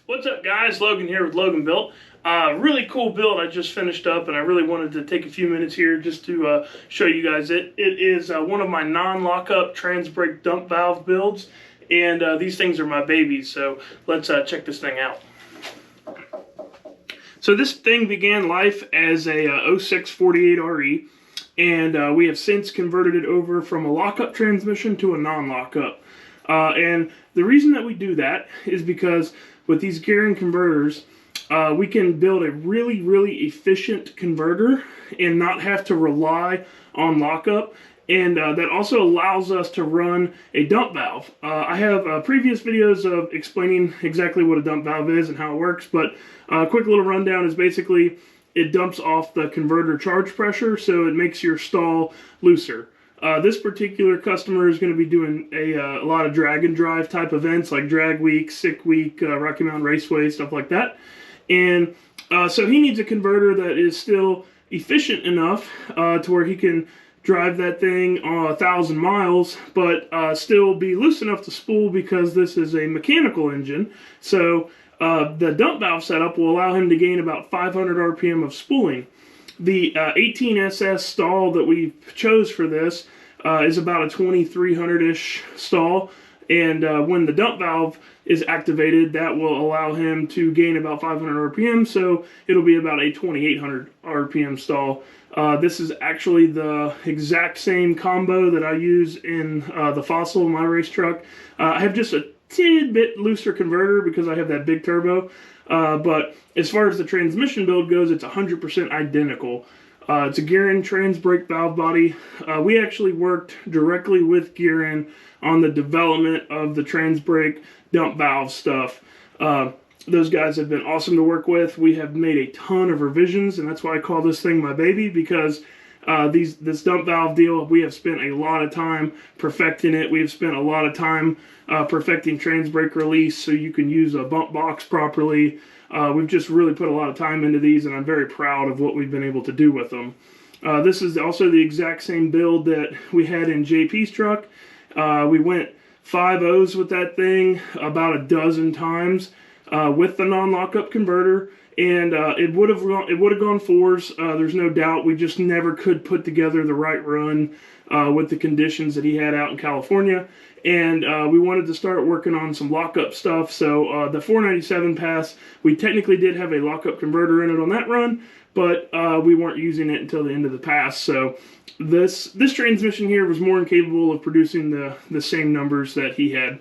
What's up, guys? Logan here with Logan Built. Really cool build I just finished up, and I really wanted to take a few minutes here just to show you guys it. It is one of my non-lockup trans brake dump valve builds, and these things are my babies, so let's check this thing out. So this thing began life as a 06 48RE, and we have since converted it over from a lockup transmission to a non-lockup. And the reason that we do that is because with these gearing converters, we can build a really efficient converter and not have to rely on lockup. And that also allows us to run a dump valve. I have previous videos of explaining exactly what a dump valve is and how it works, but a quick little rundown is basically it dumps off the converter charge pressure, so it makes your stall looser. This particular customer is going to be doing a lot of drag and drive type events like Drag Week, Sick Week, Rocky Mountain Raceway, stuff like that. And so he needs a converter that is still efficient enough to where he can drive that thing 1,000 miles, but still be loose enough to spool because this is a mechanical engine. So the dump valve setup will allow him to gain about 500 RPM of spooling. The 18SS stall that we chose for this is about a 2300-ish stall, and when the dump valve is activated, that will allow him to gain about 500 RPM, so it'll be about a 2800 RPM stall. This is actually the exact same combo that I use in the Fossil, my race truck. I have just a tidbit looser converter because I have that big turbo. But as far as the transmission build goes, it's 100% identical. It's a Gearin trans brake valve body. We actually worked directly with Gearin on the development of the trans brake dump valve stuff. Those guys have been awesome to work with. We have made a ton of revisions, and that's why I call this thing my baby, because this dump valve deal, we have spent a lot of time perfecting it. We have spent a lot of time perfecting trans brake release so you can use a bump box properly. We've just really put a lot of time into these, and I'm very proud of what we've been able to do with them. This is also the exact same build that we had in JP's truck. We went 5.0s with that thing about a dozen times with the non-lockup converter. And it would have gone 4s. There's no doubt. We just never could put together the right run with the conditions that he had out in California. And we wanted to start working on some lockup stuff. So the 497 pass, we technically did have a lockup converter in it on that run, but we weren't using it until the end of the pass. So this transmission here was more than capable of producing the same numbers that he had.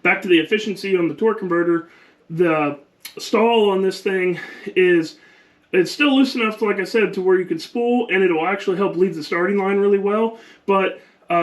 Back to the efficiency on the torque converter, the stall on this thing it's still loose enough, like I said, to where you can spool, and it'll actually help leave the starting line really well. But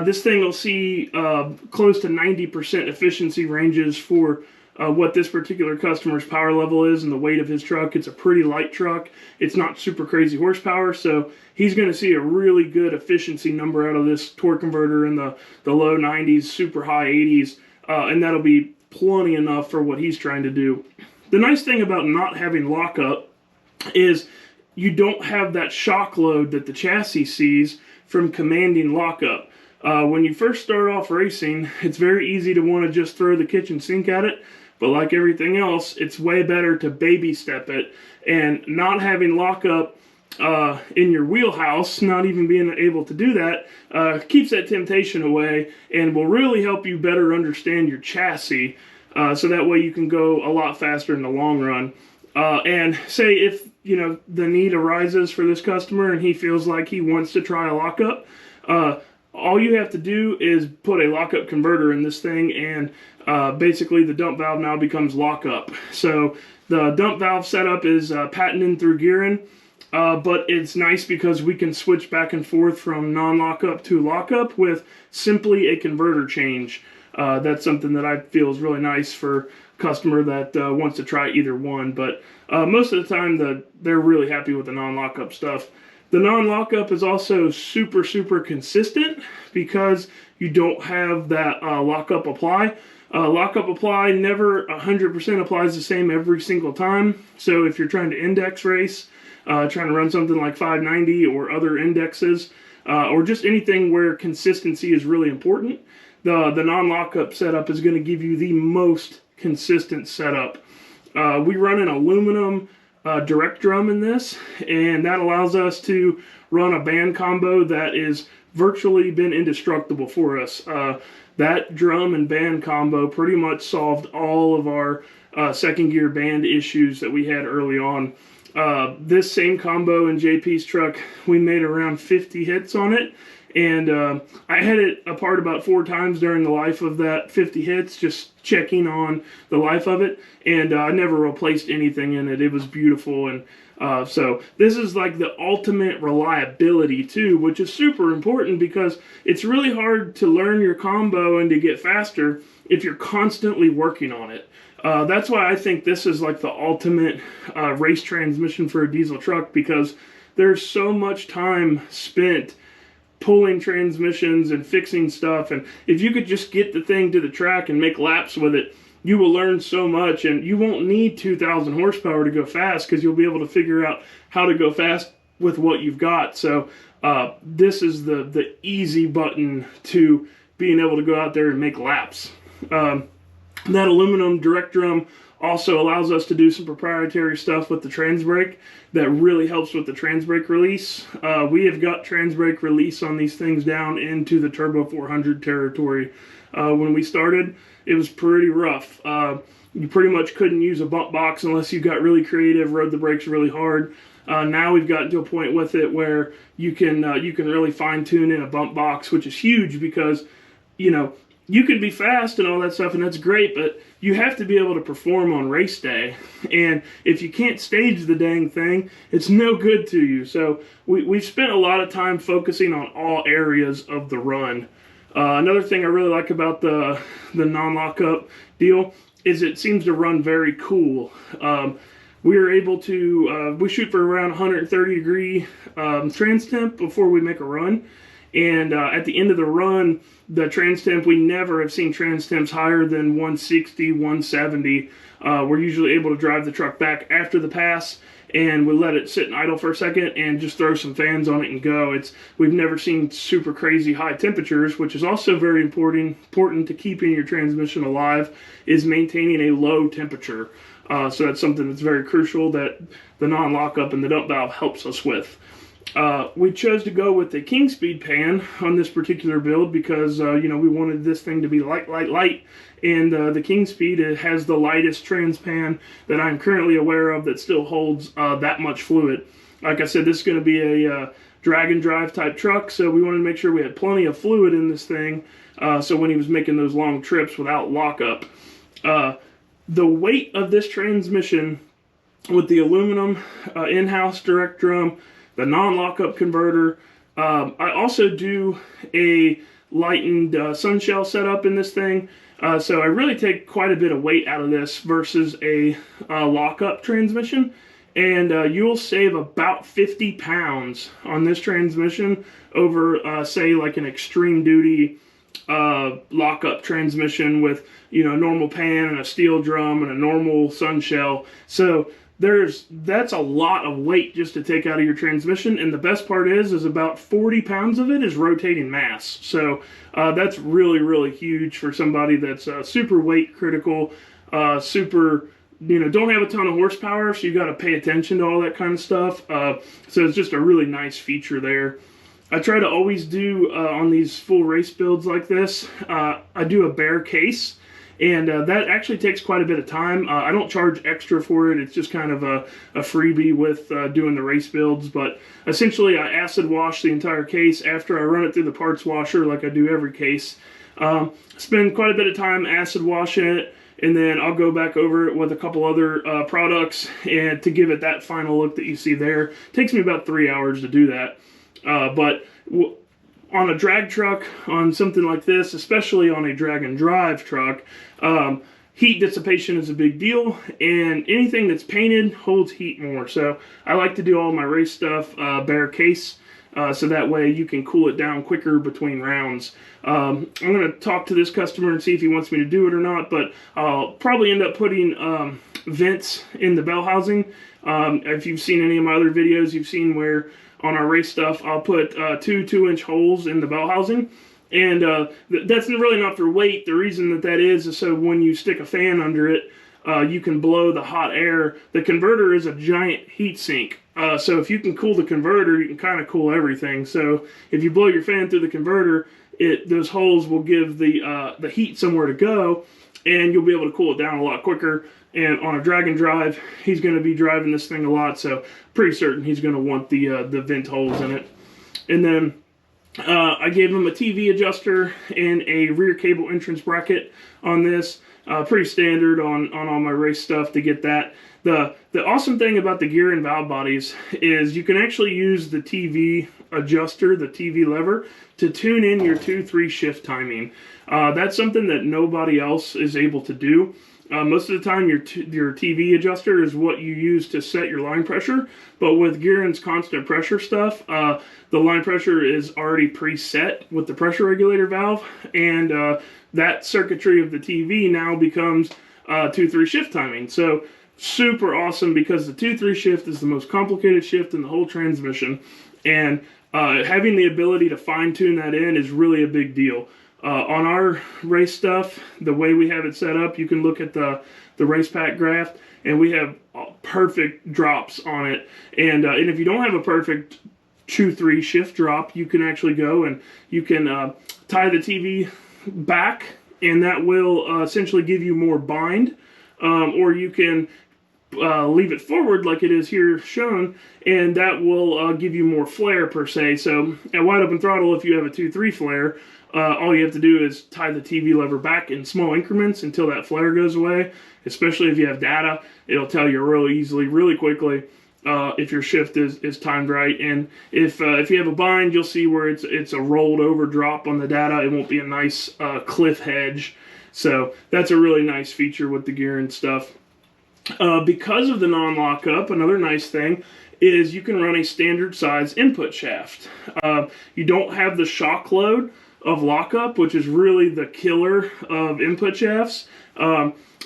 this thing will see close to 90% efficiency ranges for what this particular customer's power level is and the weight of his truck. It's a pretty light truck. It's not super crazy horsepower, so he's going to see a really good efficiency number out of this torque converter in the low 90s, super high 80s, and that'll be plenty enough for what he's trying to do. The nice thing about not having lockup is you don't have that shock load that the chassis sees from commanding lockup. When you first start off racing, it's very easy to want to just throw the kitchen sink at it, but like everything else, it's way better to baby step it. And not having lockup in your wheelhouse, not even being able to do that, keeps that temptation away and will really help you better understand your chassis. So that way you can go a lot faster in the long run. And say if, the need arises for this customer and he feels like he wants to try a lockup, all you have to do is put a lockup converter in this thing, and basically the dump valve now becomes lockup. So the dump valve setup is patented through Gearin, but it's nice because we can switch back and forth from non-lockup to lockup with simply a converter change. That's something that I feel is really nice for a customer that wants to try either one, but most of the time they're really happy with the non-lockup stuff. The non-lockup is also super consistent because you don't have that lockup apply. Lockup apply never 100% applies the same every single time. So if you're trying to index race, trying to run something like 590 or other indexes, or just anything where consistency is really important, the non-lockup setup is going to give you the most consistent setup. We run an aluminum direct drum in this, and that allows us to run a band combo that is virtually been indestructible for us. That drum and band combo pretty much solved all of our second gear band issues that we had early on. This same combo in JP's truck, we made around 50 hits on it, and I had it apart about 4 times during the life of that 50 hits, just checking on the life of it, and I never replaced anything in it. It was beautiful, and so this is like the ultimate reliability too, which is super important because it's really hard to learn your combo and to get faster if you're constantly working on it. That's why I think this is like the ultimate race transmission for a diesel truck, because there's so much time spent pulling transmissions and fixing stuff, and if you could just get the thing to the track and make laps with it, you will learn so much, and you won't need 2,000 horsepower to go fast because you'll be able to figure out how to go fast with what you've got. So this is the easy button to being able to go out there and make laps. That aluminum direct drum also allows us to do some proprietary stuff with the trans brake that really helps with the trans brake release. We have got trans brake release on these things down into the Turbo 400 territory. When we started, it was pretty rough. You pretty much couldn't use a bump box unless you got really creative, rode the brakes really hard. Now we've gotten to a point with it where you can really fine tune in a bump box, which is huge because, you know, you can be fast and all that stuff, and that's great, but you have to be able to perform on race day. And if you can't stage the dang thing, it's no good to you. So we've spent a lot of time focusing on all areas of the run. Another thing I really like about the non-lockup deal is it seems to run very cool. We are able to, we shoot for around 130 degree trans temp before we make a run. And at the end of the run, the trans temp, we never have seen trans temps higher than 160, 170. We're usually able to drive the truck back after the pass, and we let it sit and idle for a second and just throw some fans on it and go. We've never seen super crazy high temperatures, which is also very important to keeping your transmission alive, is maintaining a low temperature. So that's something that's very crucial that the non-lockup and the dump valve helps us with. We chose to go with the King Speed pan on this particular build because, you know, we wanted this thing to be light, and the King Speed has the lightest trans pan that I'm currently aware of that still holds that much fluid. Like I said, this is going to be a drag and drive type truck, so we wanted to make sure we had plenty of fluid in this thing, so when he was making those long trips without lockup. The weight of this transmission with the aluminum in-house direct drum, the non-lockup converter. I also do a lightened sunshell setup in this thing, so I really take quite a bit of weight out of this versus a lockup transmission, and you'll save about 50 pounds on this transmission over, say, like an extreme duty lockup transmission with, you know, a normal pan and a steel drum and a normal sunshell. So that's a lot of weight just to take out of your transmission, and the best part is about 40 pounds of it is rotating mass. So that's really huge for somebody that's super weight critical, super, you know, don't have a ton of horsepower, so you got to pay attention to all that kind of stuff. So it's just a really nice feature there. I try to always do on these full race builds like this, I do a bare case. And that actually takes quite a bit of time. I don't charge extra for it. It's just kind of a freebie with doing the race builds. But essentially, I acid wash the entire case after I run it through the parts washer like I do every case. Spend quite a bit of time acid washing it, and then I'll go back over it with a couple other products and to give it that final look that you see there. It takes me about 3 hours to do that. But on a drag truck, on something like this, especially on a drag and drive truck, heat dissipation is a big deal, and anything that's painted holds heat more. So I like to do all my race stuff bare case, so that way you can cool it down quicker between rounds. I'm going to talk to this customer and see if he wants me to do it or not, but I'll probably end up putting vents in the bell housing. If you've seen any of my other videos, you've seen where on our race stuff, I'll put two 2-inch holes in the bell housing, And that's really not for weight. The reason that is so when you stick a fan under it, you can blow the hot air. The converter is a giant heat sink. So if you can cool the converter, you can kind of cool everything. So if you blow your fan through the converter, those holes will give the heat somewhere to go, and you'll be able to cool it down a lot quicker. And on a drag and drive, he's going to be driving this thing a lot, so pretty certain he's going to want the vent holes in it. And then I gave him a TV adjuster and a rear cable entrance bracket on this. Pretty standard on all my race stuff to get that. The awesome thing about the gear and valve bodies is you can actually use the TV adjuster, the TV lever, to tune in your 2-3 shift timing. That's something that nobody else is able to do. Most of the time, your TV adjuster is what you use to set your line pressure, but with Gearin's constant pressure stuff, the line pressure is already preset with the pressure regulator valve, and that circuitry of the TV now becomes 2-3 shift timing. So super awesome, because the 2-3 shift is the most complicated shift in the whole transmission, and having the ability to fine-tune that in is really a big deal. On our race stuff, the way we have it set up, you can look at the race pack graph, and we have perfect drops on it. And if you don't have a perfect 2-3 shift drop, you can actually go and you can tie the TV back, and that will essentially give you more bind, or you can leave it forward like it is here shown, and that will give you more flare per se. So at wide open throttle, if you have a 2-3 flare, all you have to do is tie the TV lever back in small increments until that flare goes away. Especially if you have data, it'll tell you really easily, really quickly, if your shift is timed right. And if you have a bind, you'll see where it's a rolled over drop on the data. It won't be a nice cliff hedge. So that's a really nice feature with the gear and stuff. Because of the non-lockup, another nice thing is you can run a standard size input shaft. You don't have the shock load of lockup, which is really the killer of input shafts.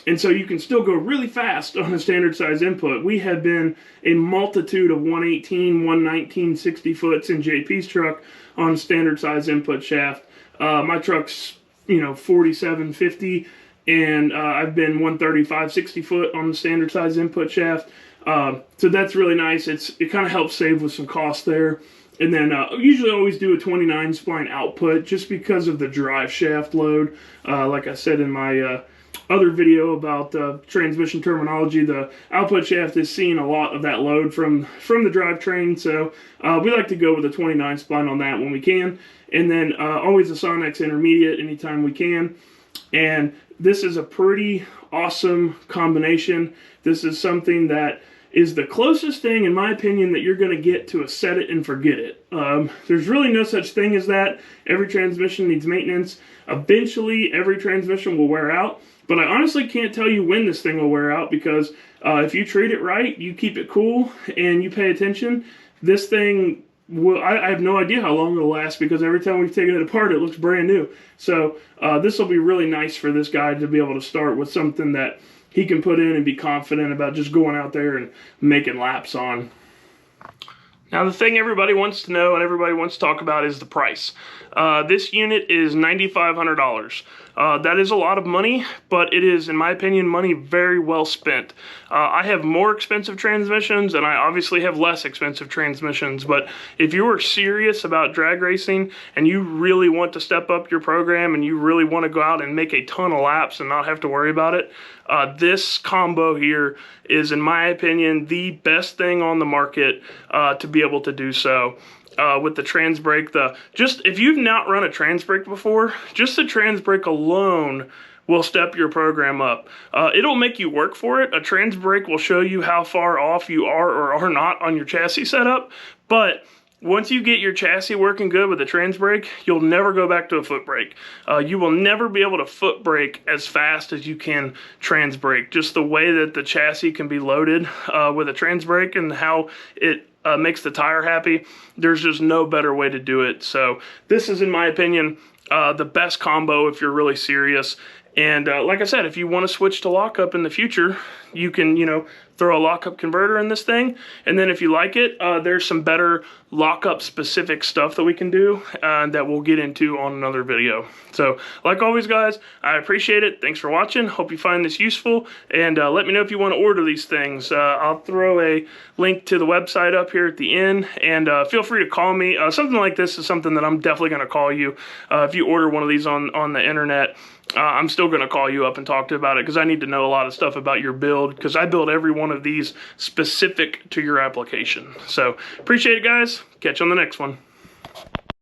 And so you can still go really fast on a standard size input. We have been a multitude of 118, 119, 60 foots in JP's truck on standard size input shaft. My truck's 47, 50, and I've been 135, 60 foot on the standard size input shaft. So that's really nice. It kind of helps save with some cost there. And then usually always do a 29 spline output just because of the drive shaft load. Like I said in my other video about transmission terminology, the output shaft is seeing a lot of that load from the drivetrain. So we like to go with a 29 spline on that when we can. And then always a Sonex intermediate anytime we can. And this is a pretty awesome combination. This is something that is the closest thing, in my opinion, that you're going to get to a set it and forget it. There's really no such thing as that. Every transmission needs maintenance. Eventually, every transmission will wear out. But I honestly can't tell you when this thing will wear out, because if you treat it right, you keep it cool, and you pay attention, this thing will, I have no idea how long it'll last, because every time we've taken it apart, it looks brand new. So this will be really nice for this guy to be able to start with something that he can put in and be confident about just going out there and making laps on. Now, the thing everybody wants to know and everybody wants to talk about is the price. This unit is $9,500. That is a lot of money, but it is, in my opinion, money very well spent. I have more expensive transmissions, and I obviously have less expensive transmissions, but if you are serious about drag racing and you really want to step up your program and you really want to go out and make a ton of laps and not have to worry about it, this combo here is, in my opinion, the best thing on the market to be able to do so. With the trans brake, if you've not run a trans brake before, just the trans brake alone will step your program up. It'll make you work for it. A trans brake will show you how far off you are or are not on your chassis setup, but once you get your chassis working good with a trans brake, you'll never go back to a foot brake. You will never be able to foot brake as fast as you can trans brake. Just the way that the chassis can be loaded with a trans brake and how it makes the tire happy, there's just no better way to do it. So this is, in my opinion, the best combo if you're really serious. And like I said, if you want to switch to lockup in the future, you can, throw a lockup converter in this thing. And then if you like it, there's some better lockup specific stuff that we can do that we'll get into on another video. So like always, guys, I appreciate it. Thanks for watching. Hope you find this useful. And let me know if you want to order these things. I'll throw a link to the website up here at the end. And feel free to call me. Something like this is something that I'm definitely going to call you. If you order one of these on the internet, I'm still going to call you up and talk to you about it because I need to know a lot of stuff about your build because I build every one of these specific to your application. So appreciate it, guys. Catch you on the next one.